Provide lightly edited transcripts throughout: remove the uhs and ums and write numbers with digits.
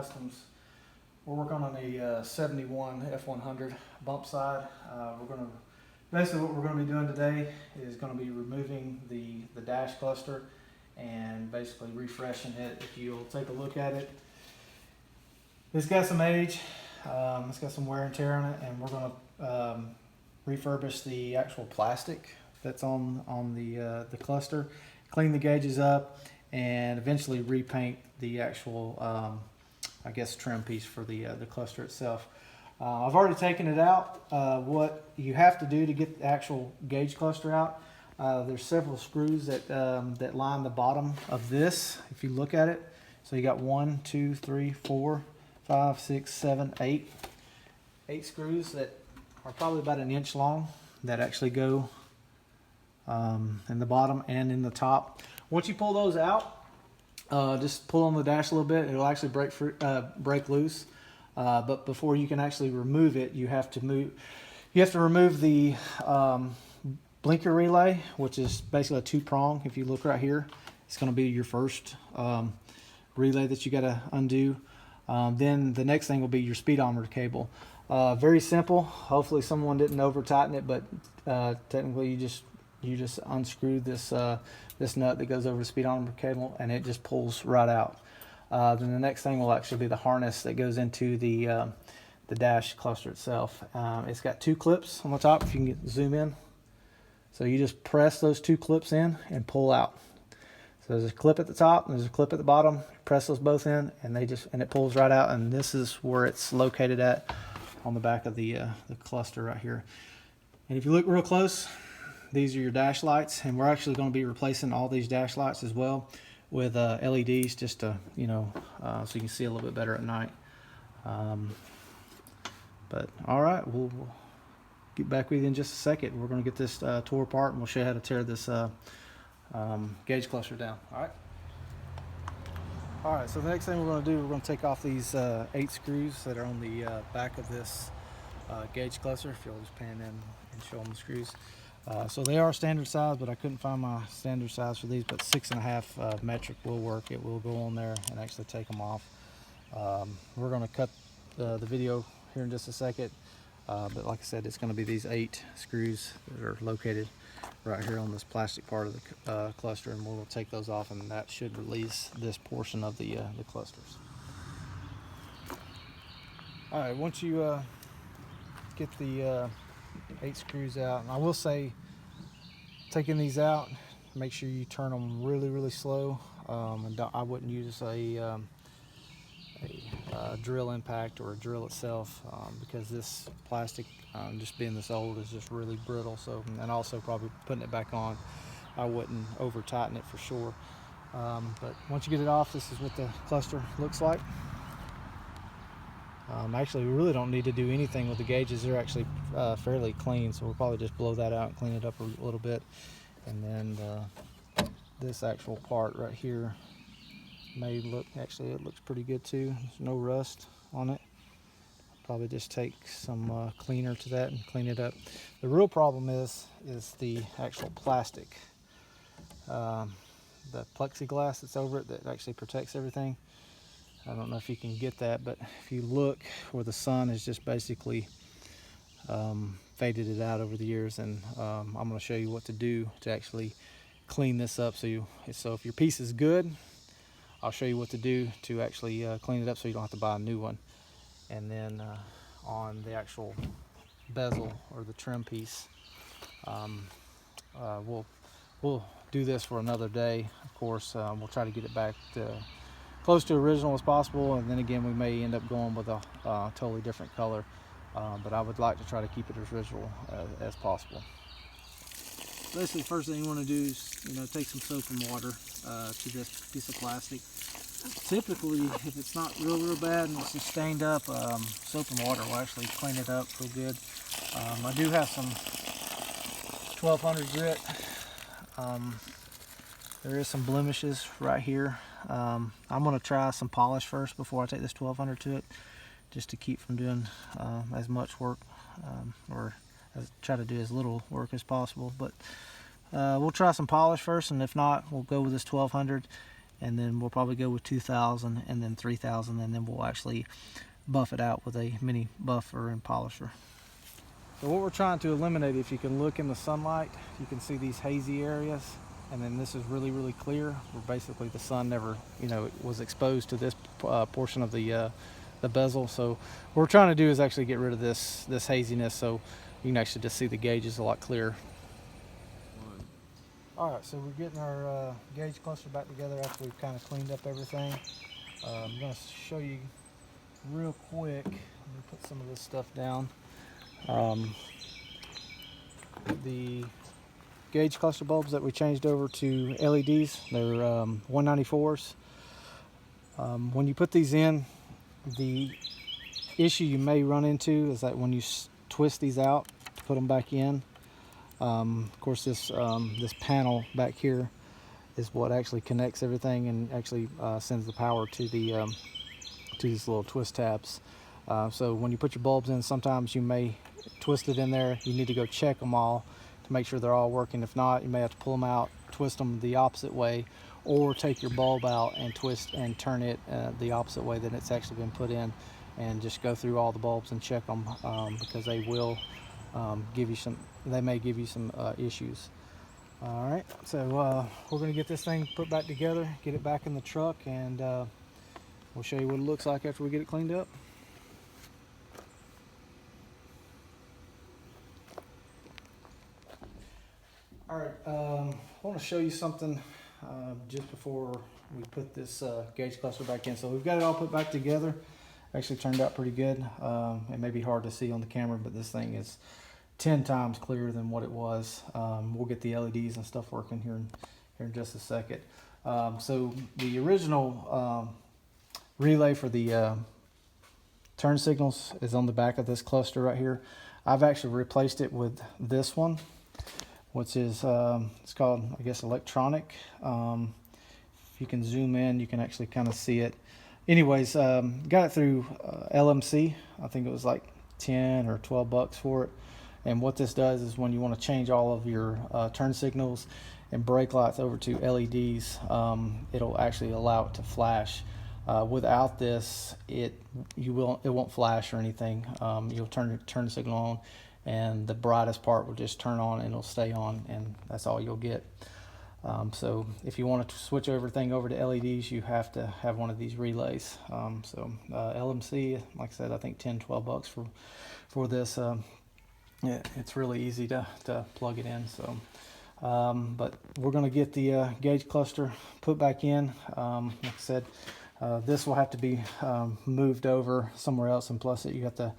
Customs. We're working on a 71 F100 bump side. Basically what we're going to be doing today is going to be removing the dash cluster and basically refreshing it. If you'll take a look at it, it's got some age, it's got some wear and tear on it, and we're going to refurbish the actual plastic that's on the cluster, clean the gauges up, and eventually repaint the actual I guess trim piece for the cluster itself. I've already taken it out. What you have to do to get the actual gauge cluster out, there's several screws that line the bottom of this, if you look at it. So you got 1, 2, 3, 4, 5, 6, 7, 8. 8 screws that are probably about an inch long that actually go in the bottom and in the top. Once you pull those out, just pull on the dash a little bit. It'll actually break loose. But before you can actually remove it, you have to remove the blinker relay, which is basically a 2-prong. If you look right here, it's going to be your first relay that you got to undo. Then the next thing will be your speedometer cable. Very simple. Hopefully someone didn't over tighten it, but technically you just unscrew this nut that goes over the speedometer cable, and it just pulls right out. Then the next thing will actually be the harness that goes into the dash cluster itself. It's got 2 clips on the top, if you can zoom in. So you just press those 2 clips in and pull out. So there's a clip at the top and there's a clip at the bottom. Press those both in, and it pulls right out. And this is where it's located at, on the back of the cluster right here. And if you look real close, these are your dash lights, and we're actually going to be replacing all these dash lights as well with LEDs, just to, so you can see a little bit better at night. But all right, we'll get back with you in just a second. We're going to get this tore apart, and we'll show you how to tear this gauge cluster down. All right, so the next thing we're going to do, we're going to take off these 8 screws that are on the back of this gauge cluster. If you'll just pan in and show them the screws. So they are standard size, but I couldn't find my standard size for these, but 6.5 metric will work. It will go on there and actually take them off. We're going to cut the video here in just a second, but like I said, it's going to be these 8 screws that are located right here on this plastic part of the cluster, and we'll take those off, and that should release this portion of the clusters. All right, once you get the 8 screws out, and I will say, taking these out, make sure you turn them really slow, and I wouldn't use a drill impact or a drill itself, because this plastic, just being this old, is just really brittle. So, and also probably putting it back on, I wouldn't over tighten it for sure. But once you get it off, this is what the cluster looks like. Actually, we really don't need to do anything with the gauges. They're actually fairly clean, so we'll probably just blow that out and clean it up a little bit. And then this actual part right here may look, actually it looks pretty good too. There's no rust on it. Probably just take some cleaner to that and clean it up. The real problem is the actual plastic, the plexiglass that's over it that actually protects everything. I don't know if you can get that, but if you look where the sun has just basically faded it out over the years, and I'm going to show you what to do to actually clean this up. So if your piece is good, I'll show you what to do to actually clean it up so you don't have to buy a new one. And then on the actual bezel or the trim piece, we'll do this for another day. Of course, we'll try to get it back to close to original as possible, and then again we may end up going with a totally different color, but I would like to try to keep it as original as possible. Basically, the first thing you want to do is take some soap and water to this piece of plastic. Typically, if it's not real bad and it's just stained up, soap and water will actually clean it up real good. I do have some 1200 grit. There is some blemishes right here. I'm going to try some polish first before I take this 1200 to it, just to keep from doing as much work, or try to do as little work as possible. But we'll try some polish first, and if not, we'll go with this 1200. and then we'll probably go with 2,000 and then 3,000, and then we'll actually buff it out with a mini buffer and polisher. So what we're trying to eliminate, if you can look in the sunlight, you can see these hazy areas, and then this is really, really clear, where basically the sun never, was exposed to this portion of the bezel. So what we're trying to do is actually get rid of this haziness, so you can actually just see the gauges a lot clearer. All right, so we're getting our gauge cluster back together after we've kind of cleaned up everything. I'm going to show you real quick. Let me put some of this stuff down. The gauge cluster bulbs that we changed over to LEDs, they're 194s. When you put these in, the issue you may run into is that when you twist these out to put them back in, of course this panel back here is what actually connects everything and actually sends the power to the to these little twist tabs. So when you put your bulbs in, sometimes you may twist it in there. You need to go check them all to make sure they're all working. If not, you may have to pull them out, twist them the opposite way, or take your bulb out and twist and turn it the opposite way that it's actually been put in, and just go through all the bulbs and check them, because they will give you some, they may give you some issues. All right, so we're going to get this thing put back together, get it back in the truck, and we'll show you what it looks like after we get it cleaned up. All right, I want to show you something just before we put this gauge cluster back in. So we've got it all put back together. Actually turned out pretty good. It may be hard to see on the camera, but this thing is 10 times clearer than what it was. We'll get the LEDs and stuff working here in just a second. So the original relay for the turn signals is on the back of this cluster right here. I've actually replaced it with this one, which is it's called, I guess, electronic. If you can zoom in, you can actually kind of see it. Anyways, got it through LMC. I think it was like 10 or 12 bucks for it. And what this does is when you want to change all of your turn signals and brake lights over to LEDs, it'll actually allow it to flash. Without this, it won't flash or anything. You'll turn the signal on, and the brightest part will just turn on and it'll stay on, and that's all you'll get. So if you want to switch everything over to LEDs, you have to have one of these relays. LMC, like I said, I think 10-12 bucks for this. Yeah, it's really easy to plug it in. So but we're going to get the gauge cluster put back in. Like I said, this will have to be moved over somewhere else, and plus you have to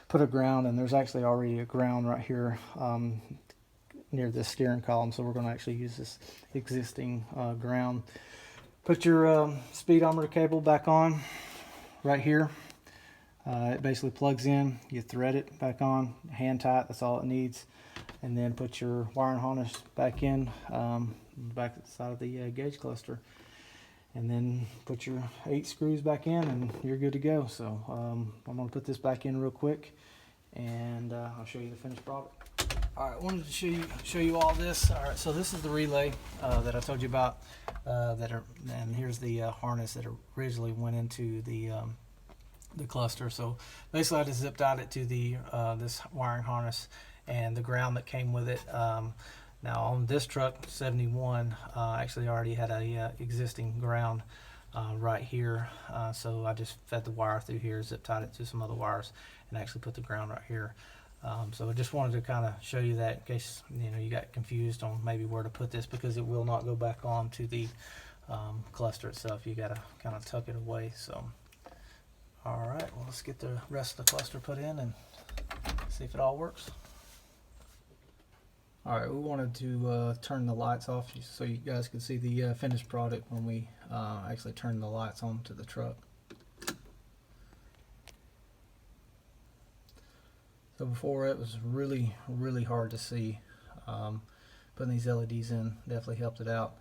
put a ground, and there's actually already a ground right here near this steering column, so we're going to actually use this existing ground. Put your speedometer cable back on right here. It basically plugs in, you thread it back on, hand tight, that's all it needs, and then put your wiring harness back in back at the side of the gauge cluster, and then put your 8 screws back in and you're good to go. So I'm going to put this back in real quick, and I'll show you the finished product. All right, I wanted to show you all this. All right, so this is the relay that I told you about, and here's the harness that originally went into the cluster. So basically I just zipped out it to the this wiring harness and the ground that came with it. Now on this truck 71, actually already had a existing ground right here, so I just fed the wire through here, zip tied it to some other wires, and actually put the ground right here. So I just wanted to kind of show you that in case you got confused on maybe where to put this, because it will not go back on to the cluster itself. You got to kind of tuck it away. So all right, well, let's get the rest of the cluster put in and see if it all works. All right, we wanted to turn the lights off so you guys can see the finished product when we actually turn the lights on to the truck. So before, it was really hard to see. Putting these LEDs in definitely helped it out.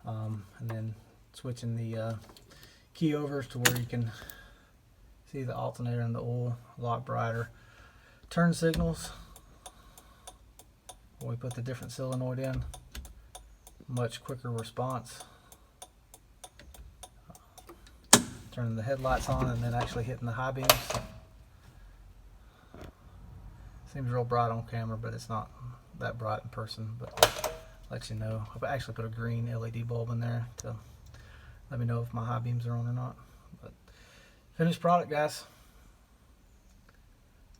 And then switching the key overs to where you can see the alternator and the oil a lot brighter. Turn signals, when we put the different solenoid in, much quicker response. turning the headlights on and then actually hitting the high beams. Seems real bright on camera, but it's not that bright in person, but let you know. I've actually put a green LED bulb in there to let me know if my high beams are on or not. But finished product, guys.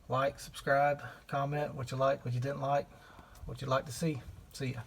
Like, subscribe, comment what you like, what you didn't like, what you'd like to see. See ya.